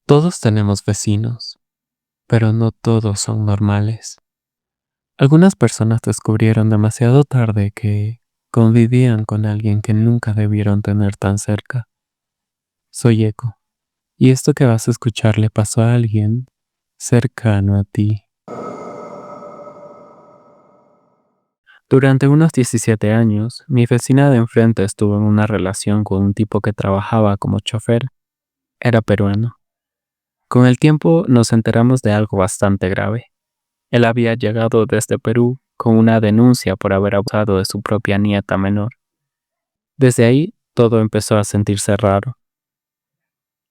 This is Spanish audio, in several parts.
Todos tenemos vecinos, pero no todos son normales. Algunas personas descubrieron demasiado tarde que convivían con alguien que nunca debieron tener tan cerca. Soy Eco, y esto que vas a escuchar le pasó a alguien cercano a ti. Durante unos 17 años, mi vecina de enfrente estuvo en una relación con un tipo que trabajaba como chofer. Era peruano. Con el tiempo nos enteramos de algo bastante grave. Él había llegado desde Perú con una denuncia por haber abusado de su propia nieta menor. Desde ahí, todo empezó a sentirse raro.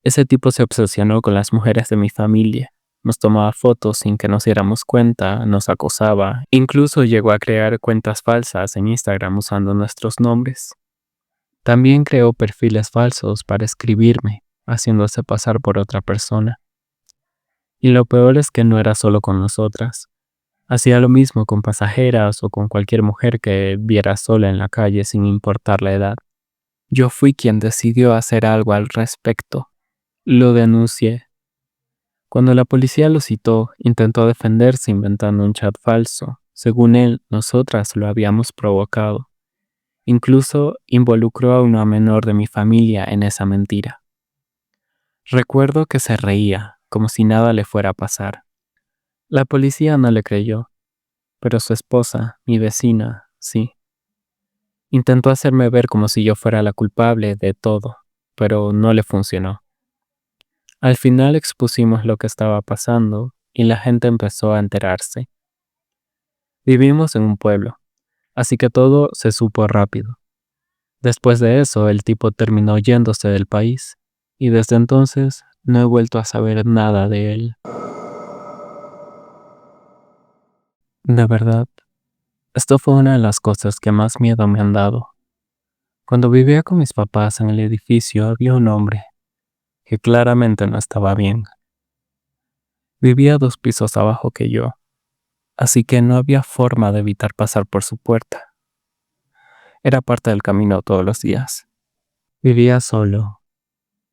Ese tipo se obsesionó con las mujeres de mi familia. Nos tomaba fotos sin que nos diéramos cuenta, nos acosaba, incluso llegó a crear cuentas falsas en Instagram usando nuestros nombres. También creó perfiles falsos para escribirme, haciéndose pasar por otra persona. Y lo peor es que no era solo con nosotras. Hacía lo mismo con pasajeras o con cualquier mujer que viera sola en la calle sin importar la edad. Yo fui quien decidió hacer algo al respecto. Lo denuncié. Cuando la policía lo citó, intentó defenderse inventando un chat falso. Según él, nosotras lo habíamos provocado. Incluso involucró a una menor de mi familia en esa mentira. Recuerdo que se reía, como si nada le fuera a pasar. La policía no le creyó, pero su esposa, mi vecina, sí. Intentó hacerme ver como si yo fuera la culpable de todo, pero no le funcionó. Al final expusimos lo que estaba pasando y la gente empezó a enterarse. Vivimos en un pueblo, así que todo se supo rápido. Después de eso, el tipo terminó yéndose del país y desde entonces no he vuelto a saber nada de él. De verdad, esto fue una de las cosas que más miedo me han dado. Cuando vivía con mis papás en el edificio había un hombre que claramente no estaba bien. Vivía 2 pisos abajo que yo, así que no había forma de evitar pasar por su puerta. Era parte del camino todos los días. Vivía solo,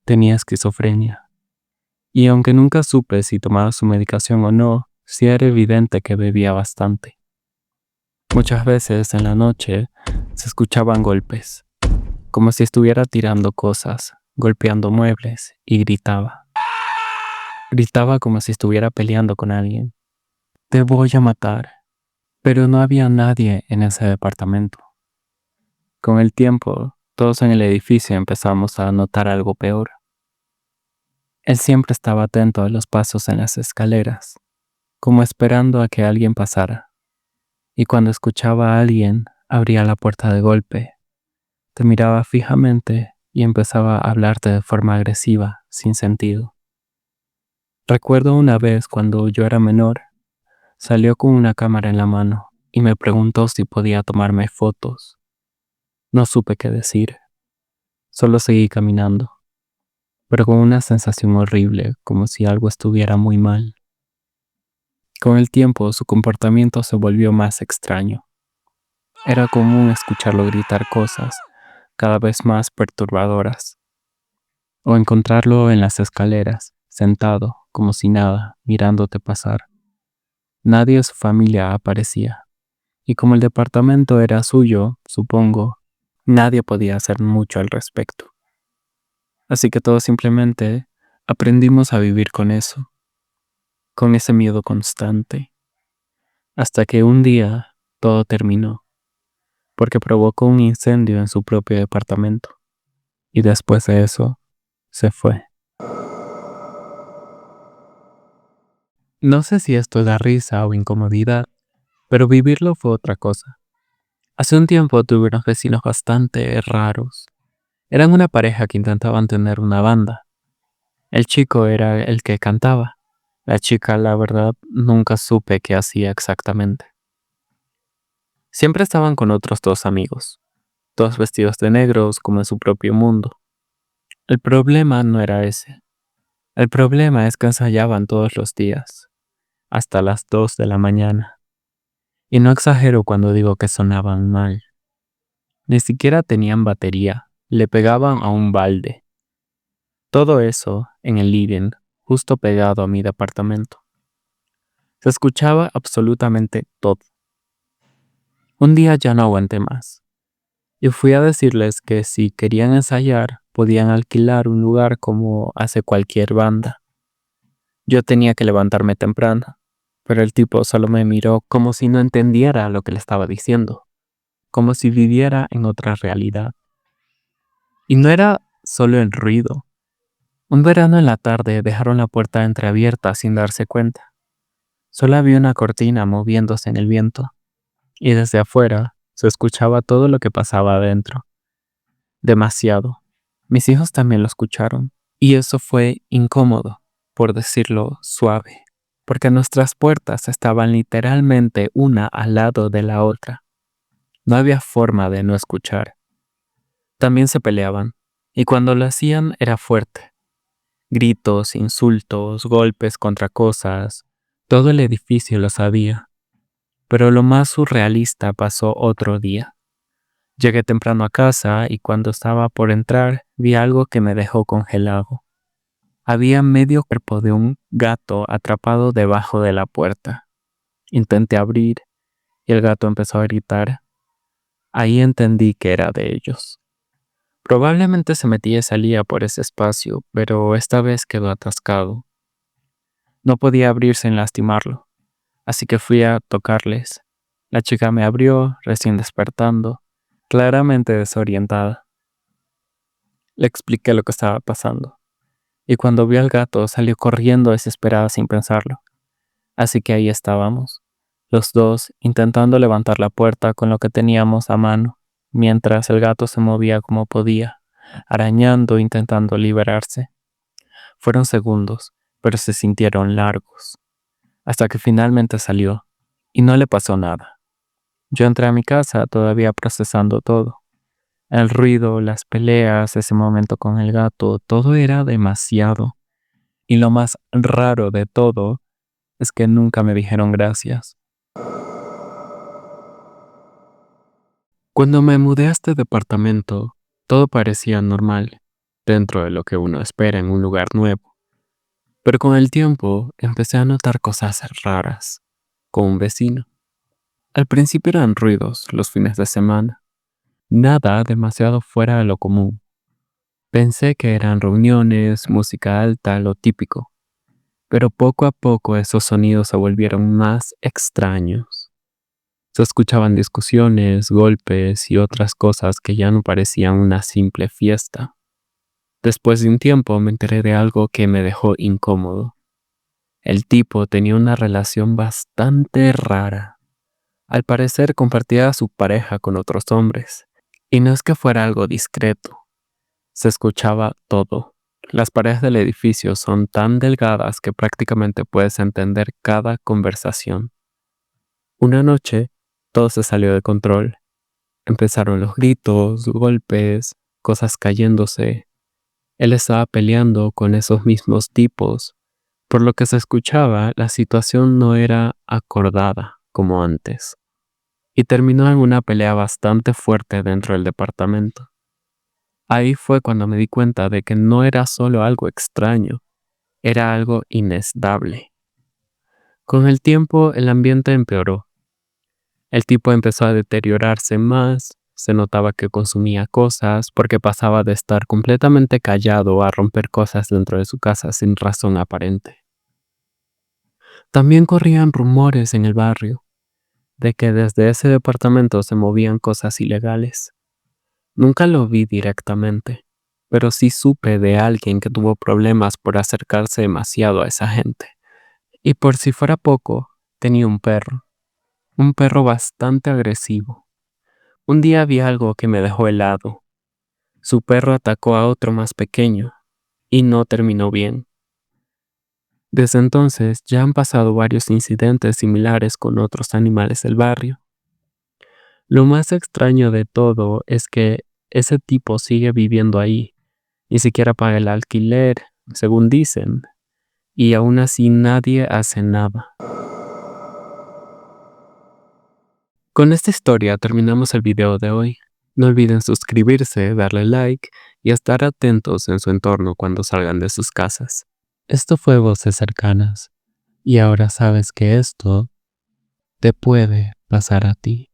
tenía esquizofrenia, y aunque nunca supe si tomaba su medicación o no, sí era evidente que bebía bastante. Muchas veces en la noche se escuchaban golpes, como si estuviera tirando cosas, golpeando muebles, y gritaba. Gritaba como si estuviera peleando con alguien. Te voy a matar. Pero no había nadie en ese departamento. Con el tiempo, todos en el edificio empezamos a notar algo peor. Él siempre estaba atento a los pasos en las escaleras, como esperando a que alguien pasara. Y cuando escuchaba a alguien, abría la puerta de golpe, te miraba fijamente y empezaba a hablarte de forma agresiva, sin sentido. Recuerdo una vez cuando yo era menor, salió con una cámara en la mano y me preguntó si podía tomarme fotos. No supe qué decir, solo seguí caminando, pero con una sensación horrible, como si algo estuviera muy mal. Con el tiempo su comportamiento se volvió más extraño. Era común escucharlo gritar cosas cada vez más perturbadoras, o encontrarlo en las escaleras, sentado, como si nada, mirándote pasar. Nadie de su familia aparecía, y como el departamento era suyo, supongo, nadie podía hacer mucho al respecto. Así que todos simplemente aprendimos a vivir con eso, con ese miedo constante, hasta que un día todo terminó, porque provocó un incendio en su propio departamento, y después de eso, se fue. No sé si esto da risa o incomodidad, pero vivirlo fue otra cosa. Hace un tiempo tuve unos vecinos bastante raros. Eran una pareja que intentaban tener una banda. El chico era el que cantaba. La chica, la verdad, nunca supe qué hacía exactamente. Siempre estaban con otros 2 amigos, todos vestidos de negros como en su propio mundo. El problema no era ese. El problema es que ensayaban todos los días, hasta las 2 de la mañana. Y no exagero cuando digo que sonaban mal. Ni siquiera tenían batería, le pegaban a un balde. Todo eso en el living, justo pegado a mi departamento. Se escuchaba absolutamente todo. Un día ya no aguanté más y fui a decirles que si querían ensayar podían alquilar un lugar como hace cualquier banda. Yo tenía que levantarme temprano, pero el tipo solo me miró como si no entendiera lo que le estaba diciendo, como si viviera en otra realidad. Y no era solo el ruido. Un verano en la tarde dejaron la puerta entreabierta sin darse cuenta. Solo había una cortina moviéndose en el viento, y desde afuera se escuchaba todo lo que pasaba adentro. Demasiado. Mis hijos también lo escucharon, y eso fue incómodo, por decirlo suave, porque nuestras puertas estaban literalmente una al lado de la otra. No había forma de no escuchar. También se peleaban, y cuando lo hacían era fuerte. Gritos, insultos, golpes contra cosas, todo el edificio lo sabía. Pero lo más surrealista pasó otro día. Llegué temprano a casa y cuando estaba por entrar vi algo que me dejó congelado. Había medio cuerpo de un gato atrapado debajo de la puerta. Intenté abrir y el gato empezó a gritar. Ahí entendí que era de ellos. Probablemente se metía y salía por ese espacio, pero esta vez quedó atascado. No podía abrir sin lastimarlo, así que fui a tocarles. La chica me abrió, recién despertando, claramente desorientada. Le expliqué lo que estaba pasando, y cuando vio al gato salió corriendo desesperada sin pensarlo. Así que ahí estábamos, los dos intentando levantar la puerta con lo que teníamos a mano, mientras el gato se movía como podía, arañando, intentando liberarse. Fueron segundos, pero se sintieron largos, hasta que finalmente salió, y no le pasó nada. Yo entré a mi casa todavía procesando todo. El ruido, las peleas, ese momento con el gato, todo era demasiado. Y lo más raro de todo es que nunca me dijeron gracias. Cuando me mudé a este departamento, todo parecía normal, dentro de lo que uno espera en un lugar nuevo. Pero con el tiempo empecé a notar cosas raras, con un vecino. Al principio eran ruidos los fines de semana, nada demasiado fuera de lo común. Pensé que eran reuniones, música alta, lo típico, pero poco a poco esos sonidos se volvieron más extraños. Se escuchaban discusiones, golpes y otras cosas que ya no parecían una simple fiesta. Después de un tiempo me enteré de algo que me dejó incómodo. El tipo tenía una relación bastante rara. Al parecer compartía a su pareja con otros hombres. Y no es que fuera algo discreto. Se escuchaba todo. Las paredes del edificio son tan delgadas que prácticamente puedes entender cada conversación. Una noche, todo se salió de control. Empezaron los gritos, golpes, cosas cayéndose. Él estaba peleando con esos mismos tipos. Por lo que se escuchaba, la situación no era acordada como antes. Y terminó en una pelea bastante fuerte dentro del departamento. Ahí fue cuando me di cuenta de que no era solo algo extraño, era algo inestable. Con el tiempo el ambiente empeoró. El tipo empezó a deteriorarse más, se notaba que consumía cosas porque pasaba de estar completamente callado a romper cosas dentro de su casa sin razón aparente. También corrían rumores en el barrio de que desde ese departamento se movían cosas ilegales. Nunca lo vi directamente, pero sí supe de alguien que tuvo problemas por acercarse demasiado a esa gente. Y por si fuera poco, tenía un perro bastante agresivo. Un día vi algo que me dejó helado. Su perro atacó a otro más pequeño, y no terminó bien. Desde entonces ya han pasado varios incidentes similares con otros animales del barrio. Lo más extraño de todo es que ese tipo sigue viviendo ahí. Ni siquiera paga el alquiler, según dicen, y aún así nadie hace nada. Con esta historia terminamos el video de hoy. No olviden suscribirse, darle like y estar atentos en su entorno cuando salgan de sus casas. Esto fue Voces Cercanas, y ahora sabes que esto te puede pasar a ti.